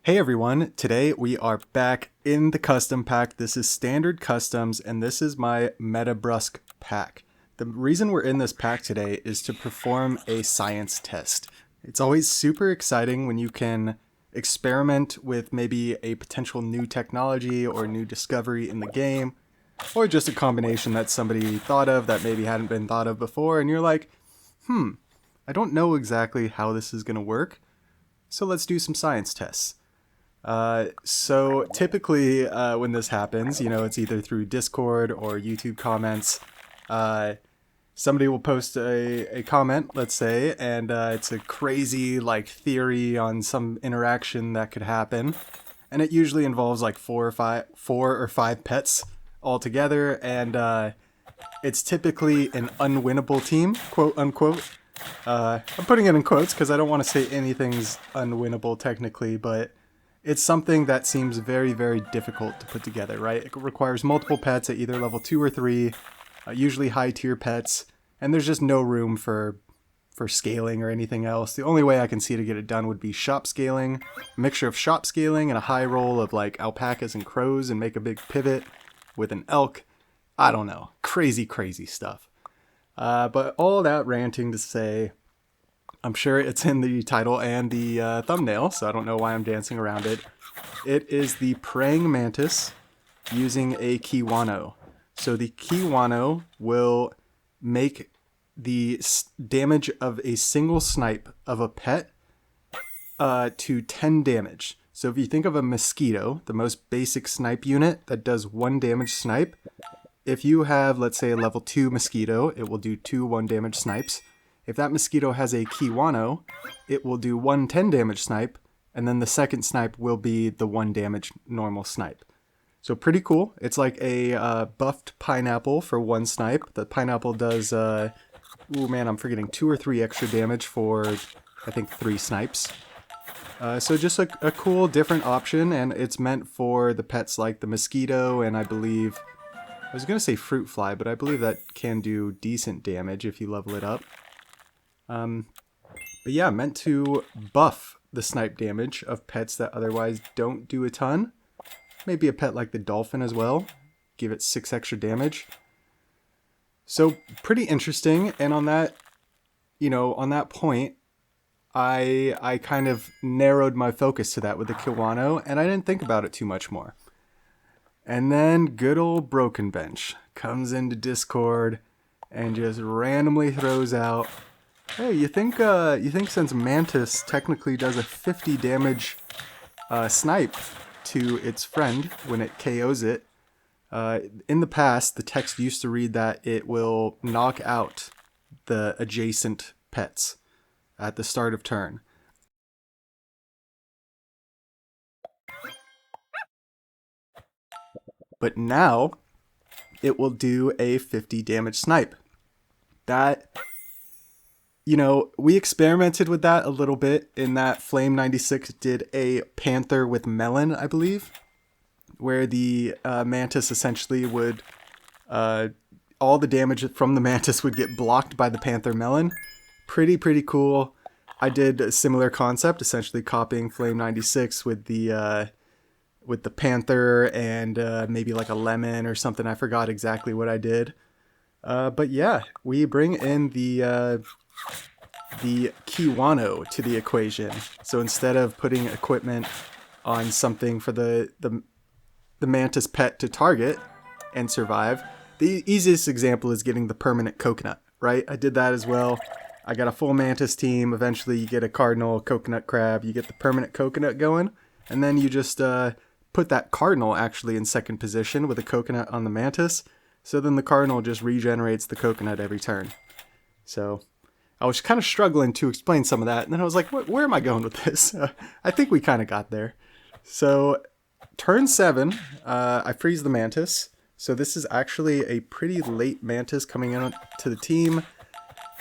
Hey everyone, today we are back in the custom pack. This is standard customs and this is my Meta Brusk pack. The reason we're in this pack today is to perform a science test. It's always super exciting when you can experiment with maybe a potential new technology or new discovery in the game, or just a combination that somebody thought of that maybe hadn't been thought of before, and you're like, I don't know exactly how this is going to work, so let's do some science tests. So typically when this happens, it's either through Discord or YouTube comments. Somebody will post a comment, let's say, and it's a crazy theory on some interaction that could happen, and it usually involves like four or five pets all together, and it's typically an unwinnable team, quote unquote. I'm putting it in quotes because I don't want to say anything's unwinnable technically, but it's something that seems very, very difficult to put together, right? It requires multiple pets at either level 2 or 3, usually high tier pets, and there's just no room for scaling or anything else. The only way I can see to get it done would be shop scaling, a mixture of shop scaling and a high roll of like alpacas and crows and make a big pivot with an elk. I don't know. Crazy, crazy stuff. But all that ranting to say, I'm sure it's in the title and the thumbnail, so I don't know why I'm dancing around it. It is the Praying Mantis using a Kiwano. So the Kiwano will make the damage of a single snipe of a pet to 10 damage. So if you think of a mosquito, the most basic snipe unit that does 1 damage snipe, if you have, let's say, a level 2 mosquito, it will do 2 1 damage snipes. If that mosquito has a Kiwano, it will do 1 10 damage snipe, and then the second snipe will be the 1 damage normal snipe. So pretty cool. It's like a buffed pineapple for 1 snipe. The pineapple does, I'm forgetting 2 or 3 extra damage for, I think, 3 snipes. So just a cool, different option, and it's meant for the pets like the mosquito, and I believe, I was going to say fruit fly, but I believe that can do decent damage if you level it up. But yeah, meant to buff the snipe damage of pets that otherwise don't do a ton. Maybe a pet like the dolphin as well. Give it 6 extra damage. So pretty interesting. And on that, on that point, I kind of narrowed my focus to that with the Kiwano, and I didn't think about it too much more. And then good old Broken Bench comes into Discord and just randomly throws out, hey, you think since Mantis technically does a 50 damage snipe to its friend when it KOs it, in the past the text used to read that it will knock out the adjacent pets at the start of turn. But now it will do a 50 damage snipe. That, we experimented with that a little bit in that Flame 96 did a Panther with Melon, I believe, where the Mantis essentially would, all the damage from the Mantis would get blocked by the Panther Melon. Pretty cool. I did a similar concept, essentially copying Flame 96 with the Panther and maybe like a lemon or something. I forgot exactly what I did. But yeah, we bring in the Kiwano to the equation. So instead of putting equipment on something for the Mantis pet to target and survive, the easiest example is getting the permanent coconut, right? I did that as well. I got a full Mantis team. Eventually you get a cardinal, coconut crab, you get the permanent coconut going, and then you just put that cardinal actually in second position with a coconut on the Mantis. So then the cardinal just regenerates the coconut every turn. So I was kind of struggling to explain some of that, and then I was like, where am I going with this? I think we kind of got there. So turn 7, I freeze the Mantis. So this is actually a pretty late Mantis coming in to the team.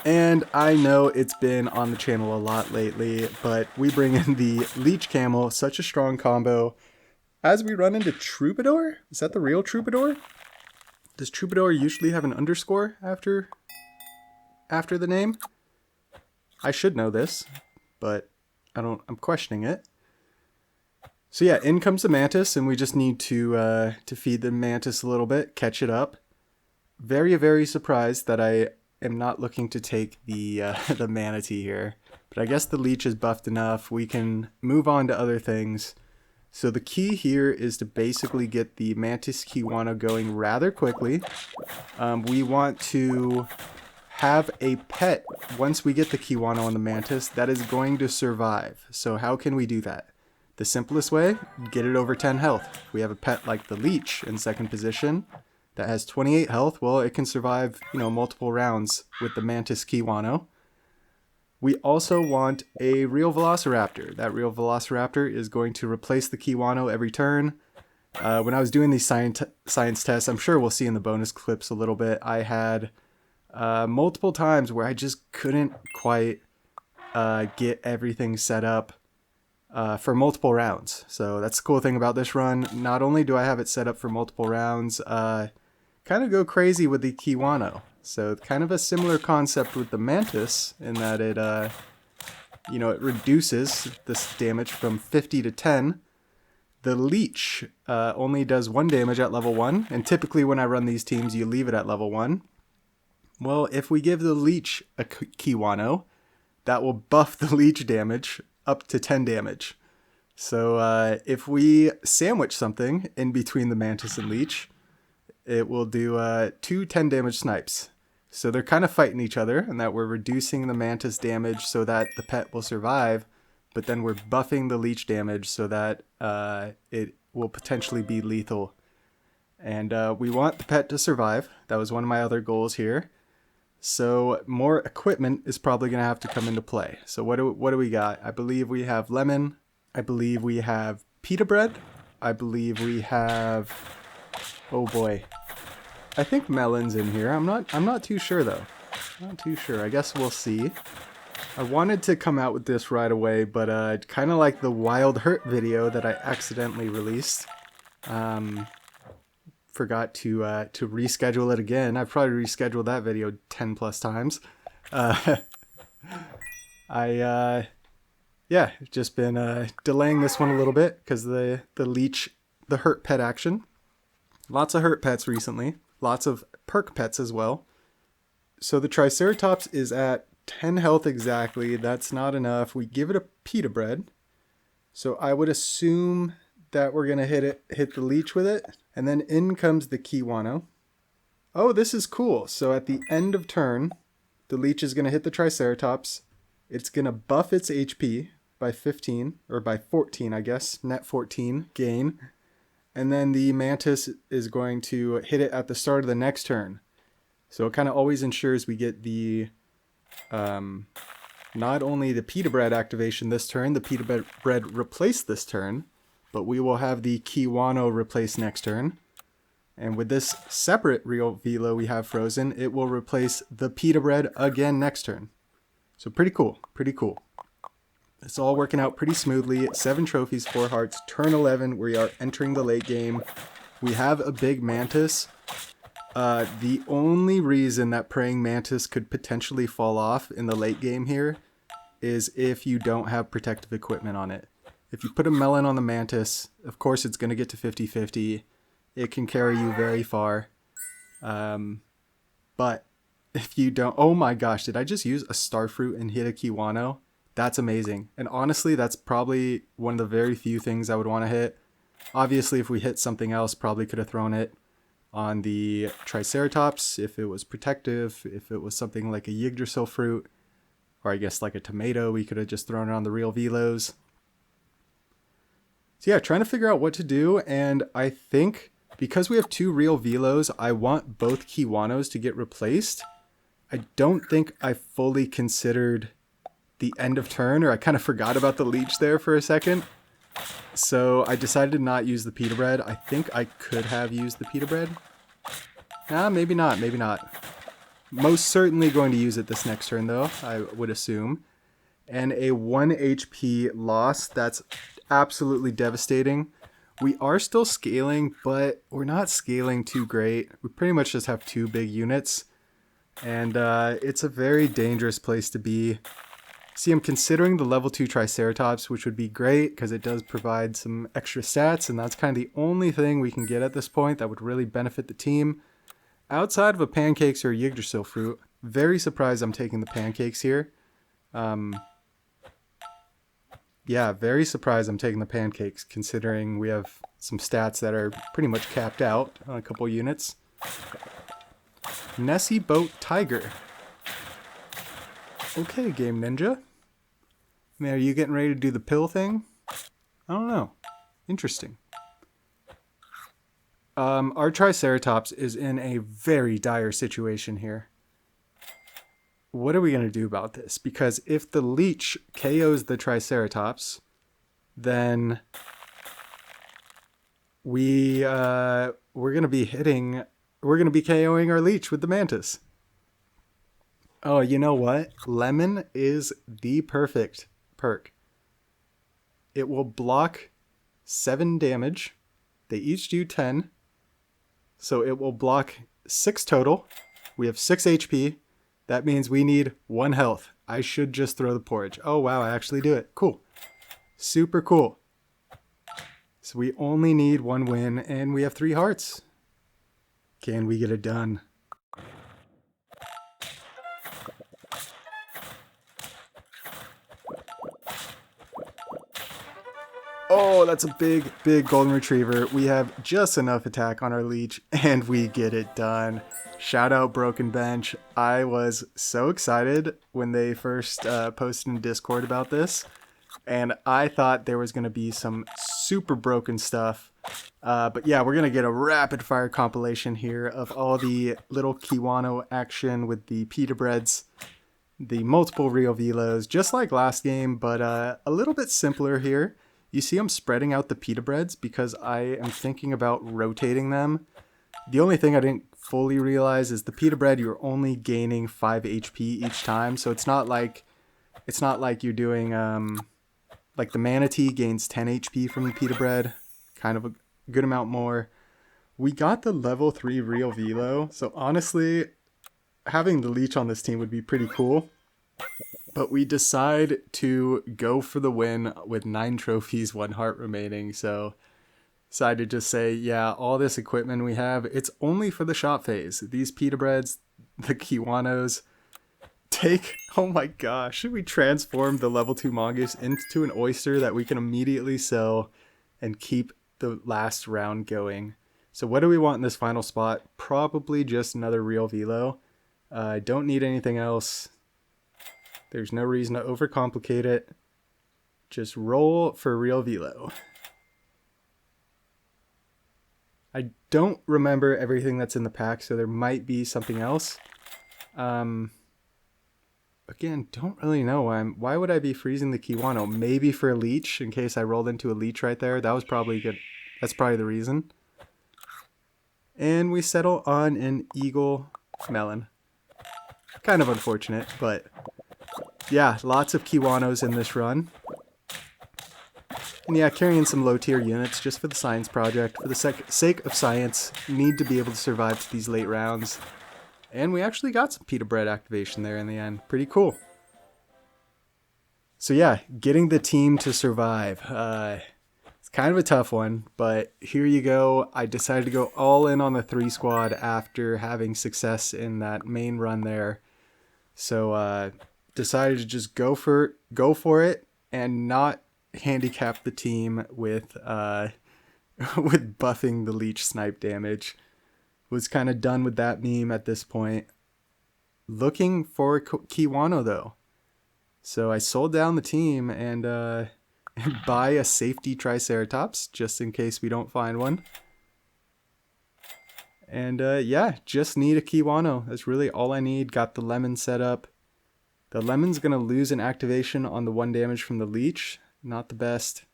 And I know it's been on the channel a lot lately, but we bring in the Leech Camel, such a strong combo. As we run into Troubadour? Is that the real Troubadour? Does Troubadour usually have an underscore after the name? I should know this, but I'm questioning it. So yeah, in comes the Mantis, and we just need to feed the Mantis a little bit, catch it up. Very, very surprised that I am not looking to take the the Manatee here. But I guess the Leech is buffed enough. We can move on to other things. So the key here is to basically get the Mantis Kiwano going rather quickly. We want to have a pet once we get the Kiwano on the Mantis that is going to survive. So how can we do that? The simplest way, get it over 10 health. We have a pet like the Leech in second position that has 28 health. Well, it can survive, multiple rounds with the Mantis Kiwano. We also want a real Velociraptor. That real Velociraptor is going to replace the Kiwano every turn. When I was doing these science tests, I'm sure we'll see in the bonus clips a little bit, I had multiple times where I just couldn't quite get everything set up for multiple rounds. So that's the cool thing about this run. Not only do I have it set up for multiple rounds, kind of go crazy with the Kiwano. So kind of a similar concept with the Mantis in that it, it reduces this damage from 50 to 10. The Leech only does 1 damage at level 1, and typically when I run these teams, you leave it at level 1. Well, if we give the Leech a Kiwano, that will buff the Leech damage up to 10 damage. So if we sandwich something in between the Mantis and Leech, it will do 2 10 damage snipes. So they're kind of fighting each other, and that we're reducing the Mantis damage so that the pet will survive, but then we're buffing the Leech damage so that it will potentially be lethal. And we want the pet to survive. That was one of my other goals here. So more equipment is probably going to have to come into play. So what do we got? I believe we have lemon. I believe we have pita bread. I believe we have, oh boy, I think melon's in here. I'm not too sure though. Not too sure. I guess we'll see. I wanted to come out with this right away, but kind of like the Wild Hurt video that I accidentally released. Forgot to reschedule it again. I've probably rescheduled that video 10 plus times. Just been delaying this one a little bit because the Leech, the hurt pet action. Lots of hurt pets recently. Lots of perk pets as well. So the Triceratops is at 10 health exactly. That's not enough. We give it a pita bread. So I would assume that we're going to hit the Leech with it. And then in comes the Kiwano. Oh, this is cool. So at the end of turn, the Leech is going to hit the Triceratops. It's going to buff its HP by 15, or by 14, I guess. Net 14 gain. And then the Mantis is going to hit it at the start of the next turn. So it kind of always ensures we get the, not only the pita bread activation this turn, the pita bread replace this turn, but we will have the Kiwano replace next turn. And with this separate real velo we have frozen, it will replace the pita bread again next turn. So pretty cool, pretty cool. It's all working out pretty smoothly. 7 trophies, 4 hearts, turn 11. We are entering the late game. We have a big Mantis. The only reason that Praying Mantis could potentially fall off in the late game here is if you don't have protective equipment on it. If you put a melon on the Mantis, of course it's going to get to 50-50. It can carry you very far. But if you don't... Oh my gosh, did I just use a Starfruit and hit a Kiwano? That's amazing. And honestly, that's probably one of the very few things I would want to hit. Obviously, if we hit something else, probably could have thrown it on the Triceratops if it was protective. If it was something like a Yggdrasil fruit, or I guess like a tomato, we could have just thrown it on the real velos. So yeah, trying to figure out what to do. And I think because we have 2 real velos, I want both Kiwanos to get replaced. I don't think I fully considered the end of turn, or I kind of forgot about the Leech there for a second. So I decided to not use the pita bread. I think I could have used the pita bread. Nah, maybe not, maybe not. Most certainly going to use it this next turn though, I would assume. And a 1 HP loss, that's absolutely devastating. We are still scaling, but we're not scaling too great. We pretty much just have 2 big units. And it's a very dangerous place to be. See, I'm considering the level 2 Triceratops, which would be great because it does provide some extra stats, and that's kind of the only thing we can get at this point that would really benefit the team. Outside of a pancakes or a Yggdrasil fruit, very surprised I'm taking the pancakes here. Yeah, very surprised I'm taking the pancakes considering we have some stats that are pretty much capped out on a couple units. Nessie Boat Tiger. Okay, Game Ninja. I mean, are you getting ready to do the pill thing? I don't know. Interesting. Our Triceratops is in a very dire situation here. What are we going to do about this? Because if the Leech KOs the Triceratops, then we're going to be KOing our Leech with the Mantis. Oh, you know what? Lemon is the perfect perk. It will block 7 damage. They each do 10. So it will block 6 total. We have 6 HP. That means we need 1 health. I should just throw the porridge. Oh, wow, I actually do it. Cool. Super cool. So we only need 1 win, and we have 3 hearts. Can we get it done? Oh, that's a big, big golden retriever. We have just enough attack on our Leech, and we get it done. Shout out Broken Bench. I was so excited when they first posted in Discord about this, and I thought there was going to be some super broken stuff. But yeah, we're going to get a rapid fire compilation here of all the little Kiwano action with the Pita breads, the multiple real velos, just like last game, but a little bit simpler here. You see I'm spreading out the Pita breads because I am thinking about rotating them. The only thing I didn't fully realize is the Pita bread, you're only gaining 5 HP each time. So it's not like you're doing, like the Manatee gains 10 HP from the Pita bread, kind of a good amount more. We got the level 3 real velo. So honestly, having the Leech on this team would be pretty cool. But we decide to go for the win with 9 trophies, 1 heart remaining. So decided to just say, yeah, all this equipment we have, it's only for the shop phase. These Pita breads, the Kiwanos, oh my gosh, we transformed the level 2 mongoose into an oyster that we can immediately sell and keep the last round going. So what do we want in this final spot? Probably just another real velo. I don't need anything else. There's no reason to overcomplicate it. Just roll for real velo. I don't remember everything that's in the pack, so there might be something else. Again, don't really know why would I be freezing the Kiwano? Maybe for a Leech, in case I rolled into a Leech right there. That was probably good. That's probably the reason. And we settle on an Eagle Melon. Kind of unfortunate, but yeah, lots of Kiwanos in this run. And yeah, carrying some low tier units just for the science project. For the sake of science, need to be able to survive to these late rounds. And we actually got some Pita bread activation there in the end. Pretty cool. So yeah, getting the team to survive. It's kind of a tough one, but here you go. I decided to go all in on the 3 squad after having success in that main run there. So decided to just go for it and not handicap the team with with buffing the Leech snipe damage. Was kind of done with that meme at this point. Looking for Kiwano though. So I sold down the team and buy a safety Triceratops just in case we don't find one. And yeah, just need a Kiwano. That's really all I need. Got the lemon set up. The lemon's going to lose an activation on the 1 damage from the Leech. Not the best.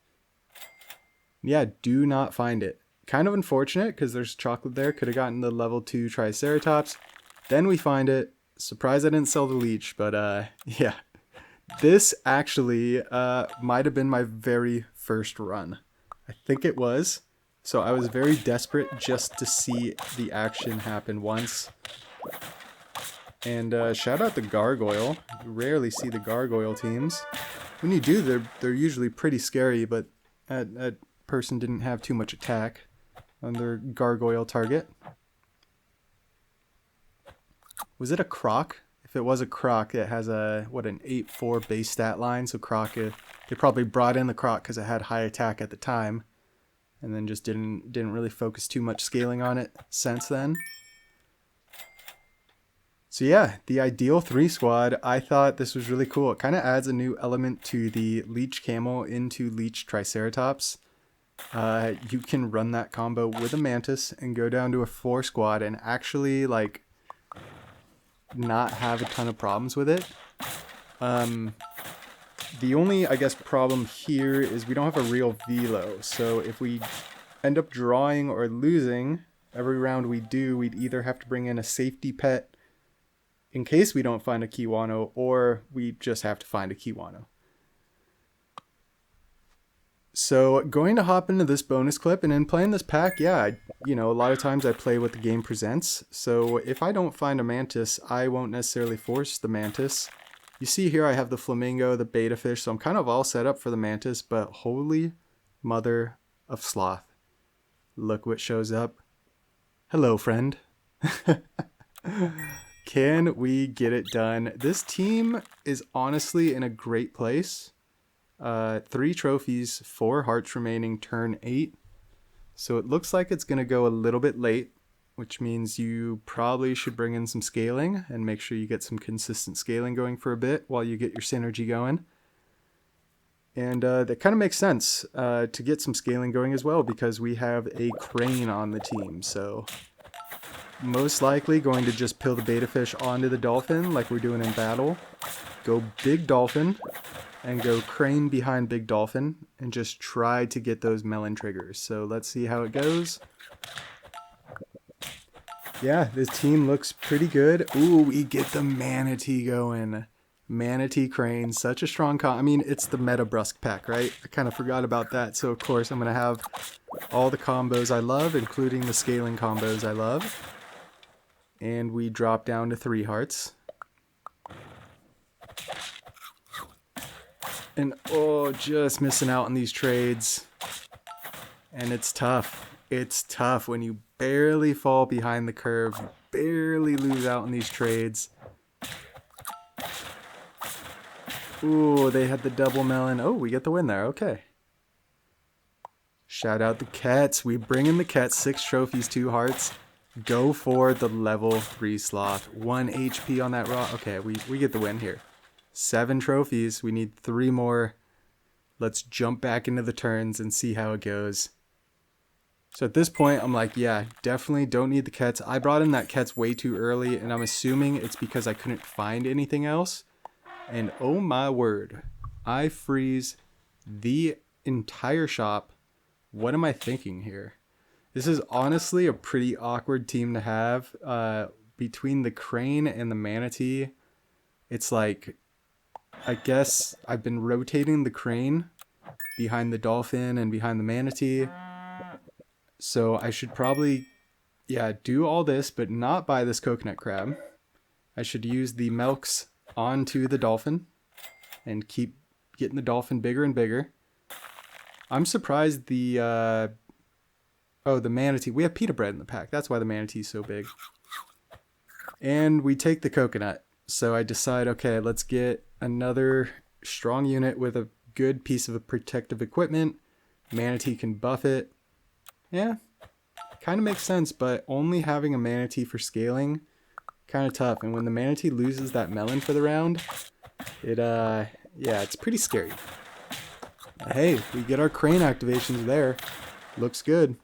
Yeah, do not find it. Kind of unfortunate because there's chocolate there. Could have gotten the level 2 Triceratops. Then we find it. Surprised I didn't sell the Leech, but yeah. This actually might have been my very first run. I think it was. So I was very desperate just to see the action happen once. And shout out the Gargoyle. You rarely see the Gargoyle teams. When you do, they're usually pretty scary, but that person didn't have too much attack on their Gargoyle target. Was it a Croc? If it was a Croc, it has a, what, an 8-4 base stat line. So Croc, they probably brought in the Croc because it had high attack at the time. And then just didn't really focus too much scaling on it since then. So yeah, the ideal 3 squad, I thought this was really cool. It kind of adds a new element to the Leech Camel into Leech Triceratops. You can run that combo with a Mantis and go down to a 4 squad and actually like not have a ton of problems with it. The only, I guess, problem here is we don't have a real velo. So if we end up drawing or losing every round we do, we'd either have to bring in a safety pet in case we don't find a Kiwano, or we just have to find a Kiwano. So going to hop into this bonus clip, and in playing this pack, yeah, a lot of times I play what the game presents. So if I don't find a Mantis, I won't necessarily force the Mantis. You see here I have the Flamingo, the Beta Fish, so I'm kind of all set up for the Mantis, but holy mother of sloth. Look what shows up. Hello, friend. Can we get it done? This team is honestly in a great place. 3 trophies, 4 hearts remaining, turn 8. So it looks like it's going to go a little bit late, which means you probably should bring in some scaling and make sure you get some consistent scaling going for a bit while you get your synergy going. And that kind of makes sense to get some scaling going as well, because we have a crane on the team. So most likely going to just pill the beta fish onto the dolphin like we're doing in battle. Go big dolphin and go crane behind big dolphin and just try to get those melon triggers. So let's see how it goes. Yeah, this team looks pretty good. Ooh, we get the manatee going. Manatee crane, such a strong I mean, it's the meta Brusk pack, right? I kind of forgot about that. So of course I'm going to have all the combos I love, including the scaling combos I love. And we drop down to 3 hearts. And oh, just missing out on these trades. And it's tough. It's tough when you barely fall behind the curve, barely lose out on these trades. Ooh, they had the double melon. Oh, we get the win there. Okay. Shout out the Cats. We bring in the Cats. 6 trophies, 2 hearts. Go for the level 3 sloth. 1 HP on that raw. Okay, we get the win here. 7 trophies. We need 3 more. Let's jump back into the turns and see how it goes. So at this point, I'm like, yeah, definitely don't need the Cats. I brought in that Cats way too early, and I'm assuming it's because I couldn't find anything else. And oh my word, I freeze the entire shop. What am I thinking here? This is honestly a pretty awkward team to have. Between the crane and the manatee, it's like, I guess I've been rotating the crane behind the dolphin and behind the manatee. So I should probably, yeah, do all this, but not buy this coconut crab. I should use the milks onto the dolphin and keep getting the dolphin bigger and bigger. I'm surprised the manatee. We have Pita bread in the pack. That's why the manatee is so big. And we take the coconut. So I decide, okay, let's get another strong unit with a good piece of protective equipment. Manatee can buff it. Yeah, kind of makes sense, but only having a manatee for scaling, kind of tough. And when the manatee loses that melon for the round, yeah, it's pretty scary. Hey, we get our crane activations there. Looks good.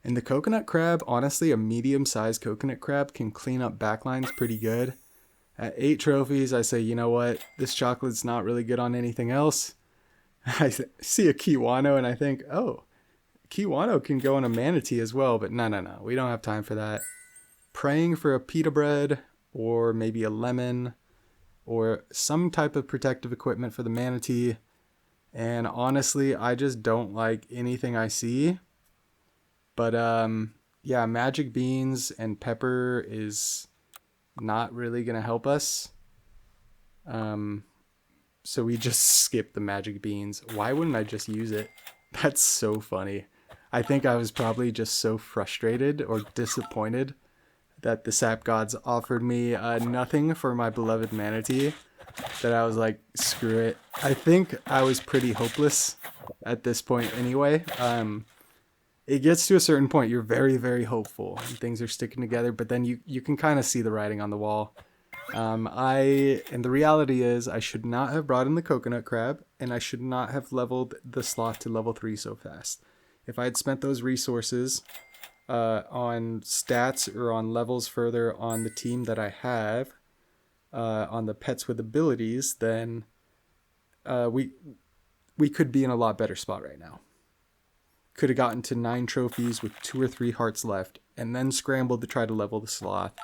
And the coconut crab, honestly, a medium-sized coconut crab can clean up backlines pretty good. At 8 trophies, I say, you know what? This chocolate's not really good on anything else. I see a Kiwano and I think, oh, Kiwano can go on a manatee as well, but no. We don't have time for that. Praying for a pita bread or maybe a lemon or some type of protective equipment for the manatee. And honestly, I just don't like anything I see. But yeah, magic beans and pepper is, not really gonna help us. So we just skip the magic beans. Why wouldn't I just use it? That's so funny. I think I was probably just so frustrated or disappointed that the sap gods offered me nothing for my beloved manatee that I was like, screw it. I think I was pretty hopeless at this point anyway. It gets to a certain point, you're very, very hopeful and things are sticking together, but then you can kind of see the writing on the wall. And the reality is I should not have brought in the coconut crab, and I should not have leveled the sloth to level 3 so fast. If I had spent those resources on stats or on levels further on the team that I have, on the pets with abilities, then we could be in a lot better spot right now. Could have gotten to 9 trophies with 2 or 3 hearts left, and then scrambled to try to level the sloth.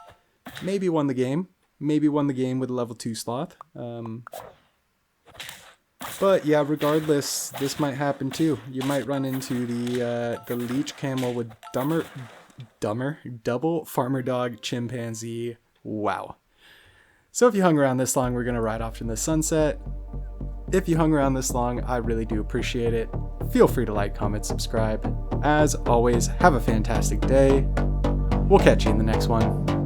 Maybe won the game. Maybe won the game with a level 2 sloth. But yeah, regardless, this might happen too. You might run into the leech camel with double farmer dog chimpanzee. Wow. So if you hung around this long, we're gonna ride off in the sunset. If you hung around this long, I really do appreciate it. Feel free to like, comment, subscribe. As always, have a fantastic day. We'll catch you in the next one.